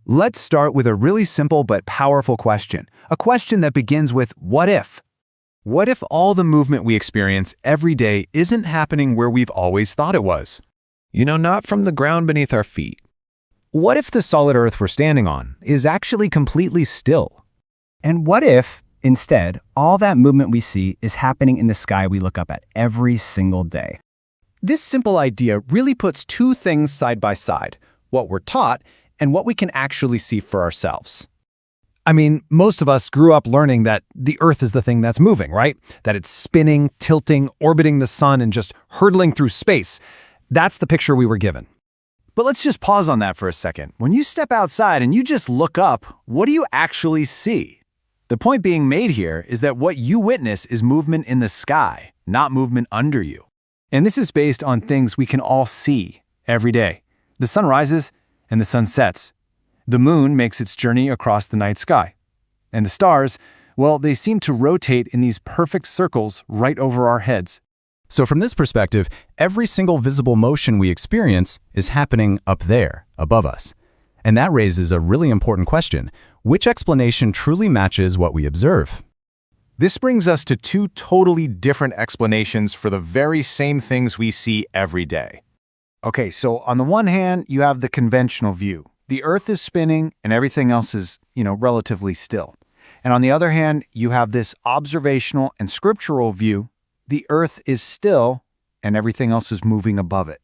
Let's start with a really simple but powerful question. A question that begins with what if? What if all the movement we experience every day isn't happening where we've always thought it was? Not from the ground beneath our feet. What if the solid Earth we're standing on is actually completely still? And what if, instead, all that movement we see is happening in the sky we look up at every single day? This simple idea really puts two things side by side, what we're taught and what we can actually see for ourselves. I mean, most of us grew up learning that the Earth is the thing that's moving, right? That it's spinning, tilting, orbiting the sun, and just hurtling through space. That's the picture we were given. But let's just pause on that for a second. When you step outside and you just look up, what do you actually see? The point being made here is that what you witness is movement in the sky, not movement under you. And this is based on things we can all see every day. The sun rises and the sun sets. The moon makes its journey across the night sky. And the stars, well, they seem to rotate in these perfect circles right over our heads. So from this perspective, every single visible motion we experience is happening up there, above us. And that raises a really important question. Which explanation truly matches what we observe? This brings us to two totally different explanations for the very same things we see every day. Okay, so on the one hand, you have the conventional view. The Earth is spinning and everything else is, relatively still. And on the other hand, you have this observational and scriptural view. The Earth is still and everything else is moving above it.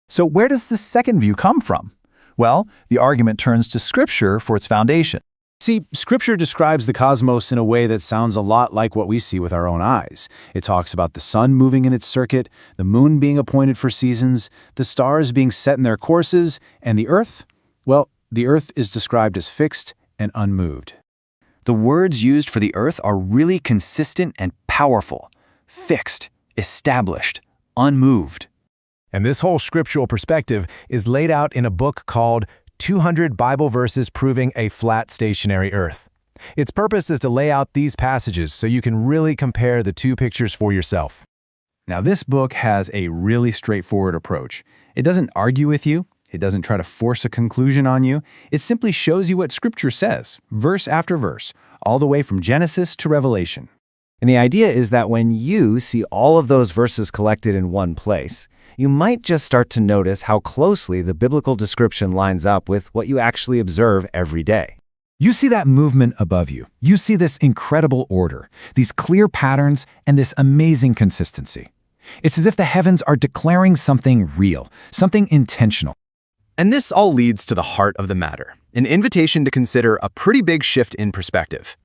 So where does the second view come from? Well, the argument turns to Scripture for its foundation. See, Scripture describes the cosmos in a way that sounds a lot like what we see with our own eyes. It talks about the sun moving in its circuit, the moon being appointed for seasons, the stars being set in their courses, and the Earth? Well, the Earth is described as fixed and unmoved. The words used for the Earth are really consistent and powerful. Fixed, established, unmoved. And this whole scriptural perspective is laid out in a book called 200 Bible Verses Proving a Flat Stationary Earth. Its purpose is to lay out these passages so you can really compare the two pictures for yourself. Now, this book has a really straightforward approach. It doesn't argue with you. It doesn't try to force a conclusion on you. It simply shows you what Scripture says, verse after verse, all the way from Genesis to Revelation. And the idea is that when you see all of those verses collected in one place, you might just start to notice how closely the biblical description lines up with what you actually observe every day. You see that movement above you. You see this incredible order, these clear patterns, and this amazing consistency. It's as if the heavens are declaring something real, something intentional. And this all leads to the heart of the matter, an invitation to consider a pretty big shift in perspective.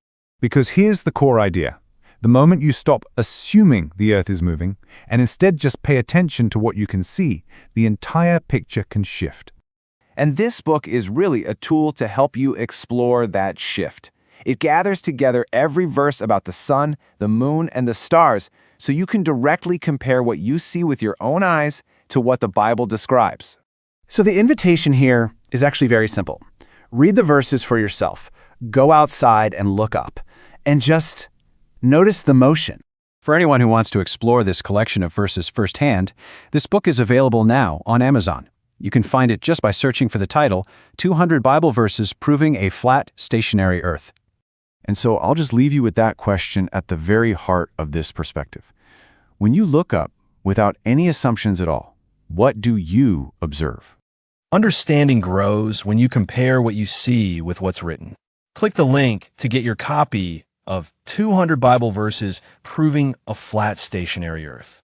Because here's the core idea. The moment you stop assuming the Earth is moving and instead just pay attention to what you can see, the entire picture can shift. And this book is really a tool to help you explore that shift. It gathers together every verse about the sun, the moon, and the stars so you can directly compare what you see with your own eyes to what the Bible describes. So the invitation here is actually very simple. Read the verses for yourself. Go outside and look up. And just notice the motion. For anyone who wants to explore this collection of verses firsthand, this book is available now on Amazon. You can find it just by searching for the title, 200 Bible Verses Proving a Flat Stationary Earth. And so I'll just leave you with that question at the very heart of this perspective. When you look up without any assumptions at all, what do you observe? Understanding grows when you compare what you see with what's written. Click the link to get your copy of 200 Bible Verses Proving a Flat Stationary Earth.